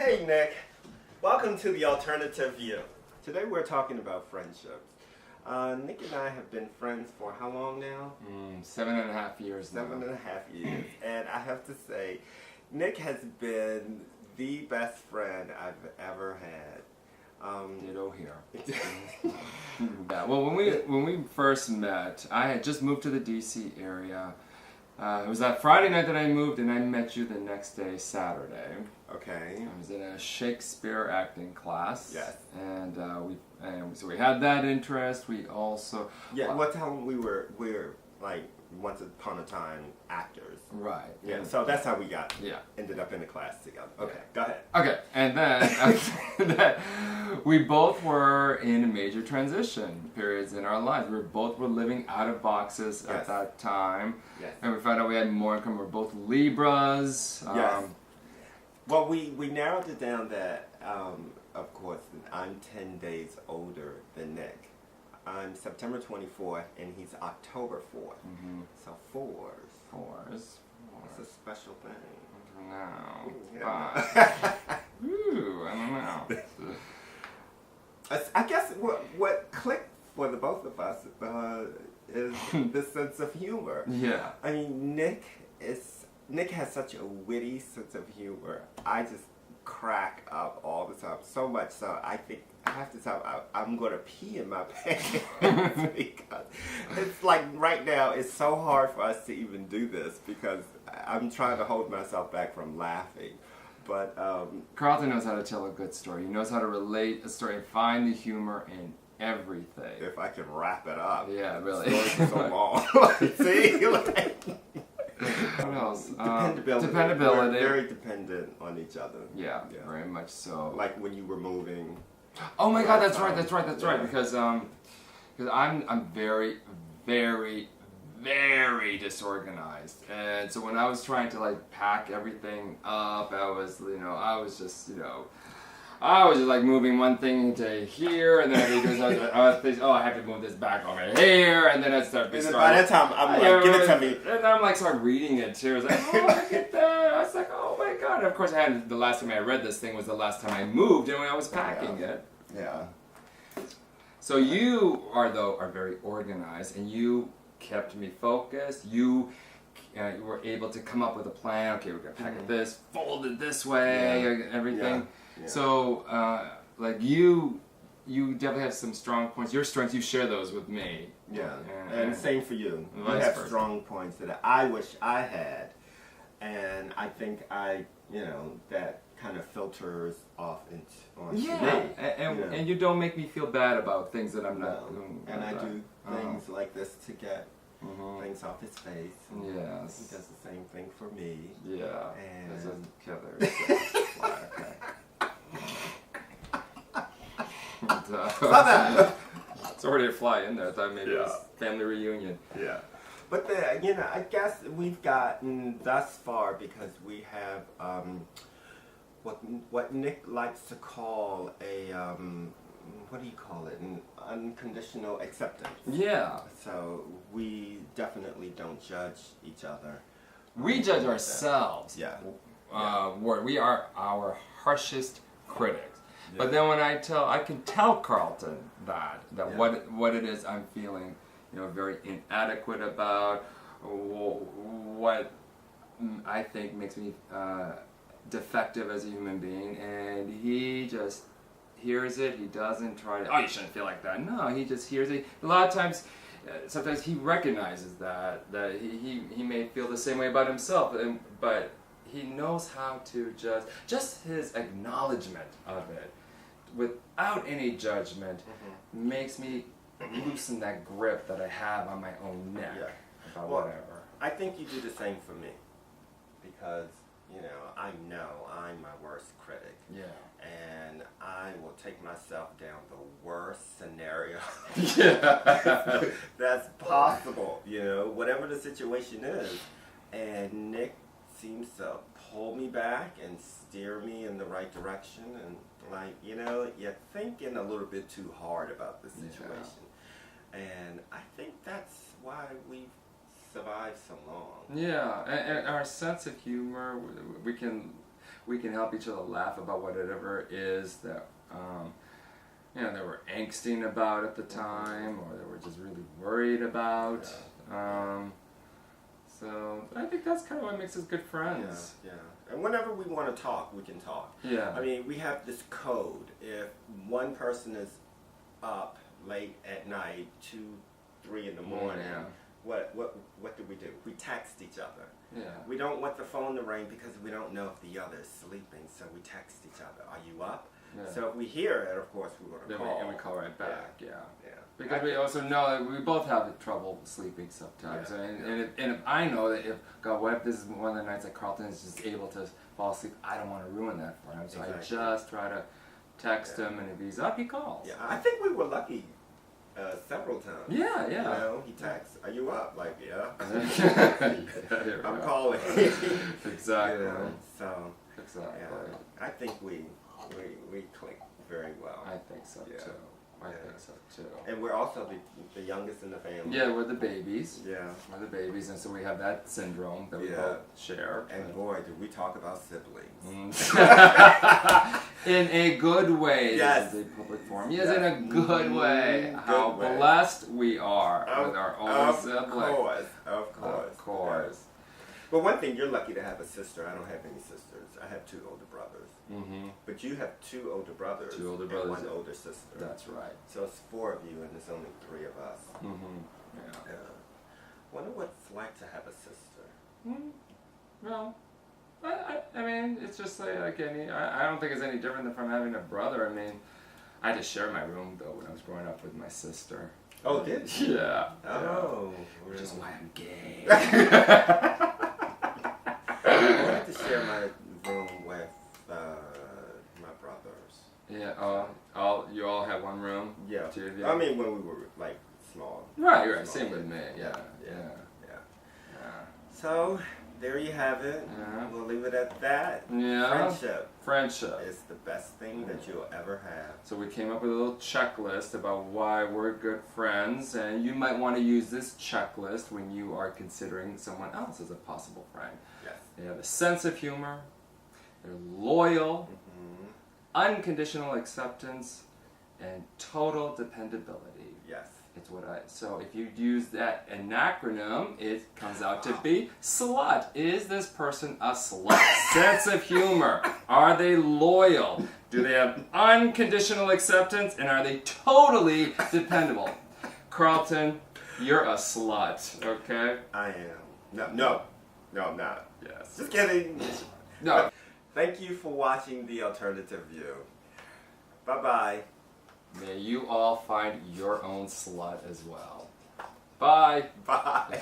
Hey Nick, welcome to the Alternative View. Today we're talking about friendships. Nick and I have been friends for how long now? 7.5 years now. 7.5 years. And I have to say, Nick has been the best friend I've ever had. Ditto here. Yeah, well, when we first met, I had just moved to the DC area. It was that Friday night that I moved, and I met you the next day, Saturday. Okay. I was in a Shakespeare acting class. Yes. And so we had that interest. We also What time we were like once upon a time actors. Right. Yeah. So that's how we ended up in the class together. Okay. Yeah. Go ahead. Okay, and then after that, we both were in major transition periods in our lives. We both were living out of boxes at that time. Yes. And we found out we had more income. We're both Libras. Yes. Well, we narrowed it down that, of course, I'm 10 days older than Nick. I'm September 24th, and he's October 4th. Mm-hmm. So fours. Fours. It's a special thing. No. Yeah. Ooh, I don't know. I guess what clicked for the both of us is the sense of humor. Yeah. I mean, Nick has such a witty sense of humor. I just crack up all the time, so much so I think half the time I'm going to pee in my pants because it's like right now it's so hard for us to even do this because I'm trying to hold myself back from laughing. But Carlton knows how to tell a good story. He knows how to relate a story and find the humor in everything. if I can wrap it up, Yeah, really. The story's so long. See, What else? Dependability. Dependability. We're very dependent on each other. Yeah, very much so. Like when you were moving. Oh my God, that's right. Because I'm very, very, very disorganized, and so when I was trying to like pack everything up, I was just like moving one thing to here, and then I have to move this back over here, and then I start. By that time, I'm like, give it to me. And I'm like, start reading it too. I was like, oh, look at that. I was like, oh my God. And of course, the last time I read this thing was the last time I moved, and when I was packing it. Yeah. So you are very organized, and you kept me focused. You were able to come up with a plan. Okay, we're gonna pack it this, fold it this way, everything. Yeah. So, like you definitely have some strong points. Your strengths, you share those with me. Yeah, and same for you. You Vice have versa. strong points that I wish I had, and I think that kind of filters off onto me. And you don't make me feel bad about things that I'm not. And I do things like this to get things off his face. Yes. He does the same thing for me. Yeah. And As a killer. Stop that! It's already a fly in there. I thought maybe it was family reunion. Yeah. But I guess we've gotten thus far because we have what Nick likes to call a what do you call it? An unconditional acceptance. Yeah. So we definitely don't judge each other. We judge ourselves. Yeah. We are our harshest critics. Yeah. But then when I can tell Carlton that what it is I'm feeling, very inadequate about, what I think makes me defective as a human being, and he just hears it. He doesn't try to, you shouldn't feel like that. No, he just hears it. A lot of times, sometimes he recognizes that he may feel the same way about himself, but he knows how to just his acknowledgement of it, without any judgment, makes me loosen that grip that I have on my own neck about whatever. I think you do the same for me because I know I'm my worst critic. Yeah. And I will take myself down the worst scenario that's possible, whatever the situation is. And Nick seems to pull me back and steer me in the right direction, and you're thinking a little bit too hard about the situation. And I think that's why we've survived so long. Yeah, and our sense of humor, we can help each other laugh about whatever it is that you know, they were angsting about at the time, or they were just really worried about. So I think that's kind of what makes us good friends. Yeah. And whenever we want to talk, we can talk. Yeah. I mean, we have this code. If one person is up late at night, 2, 3 in the morning, what do? We text each other. Yeah. We don't want the phone to ring because we don't know if the other is sleeping, so we text each other. Are you up? Yeah. So if we hear it, of course, we're going to call. And we call right back. Yeah. Because I we also know that we both have trouble sleeping sometimes. And if I know that if, God, what if this is one of the nights that Carlton is just able to fall asleep, I don't want to ruin that for him. So I just try to text him, and if he's up, he calls. Yeah, I think we were lucky several times. Yeah. You know, he texts, "Are you up?" Like, yeah. I'm Right. calling. Exactly. You know, so, Exactly. yeah, I think we click very well. I think so too. I think so too. And we're also the youngest in the family. Yeah, we're the babies. Yeah. We're the babies, and so we have that syndrome that we both share. And boy, do we talk about siblings. In a good way. Yes. This is a public forum. Yes, in a good way. Good How way. blessed we are with our older sibling. Of course. Of course. But one thing, you're lucky to have a sister. I don't have any sisters. I have 2 older brothers. Mm-hmm. But you have 2 older brothers. 2 older brothers. And 1 older sister. That's right. So it's 4 of you, and there's only 3 of us. Mm-hmm. Yeah. Wonder what it's like to have a sister. Well, I mean, it's just like any. I don't think it's any different than from having a brother. I mean, I had to share my room though when I was growing up with my sister. Oh, did you? Yeah. Oh, Which is why I'm gay. I had to share my room with my brothers. Yeah. You all have one room. Yeah. 2 of you? I mean, when we were like small. Right. Small Same with me. Yeah. So there you have it. Yeah. We'll leave it at that. Yeah. Friendship is the best thing that you'll ever have. So we came up with a little checklist about why we're good friends, and you might want to use this checklist when you are considering someone else as a possible friend. Yes. They have a sense of humor, they're loyal, unconditional acceptance, and total dependability. Yes. It's so if you use that an acronym, it comes out to be SLUT. Is this person a slut? Sense of humor. Are they loyal? Do they have unconditional acceptance? And are they totally dependable? Carlton, you're a slut, okay? I am. No, I'm not. Yes. Just kidding. No. Thank you for watching The Alternative View. Bye-bye. May you all find your own slut as well. Bye. Bye.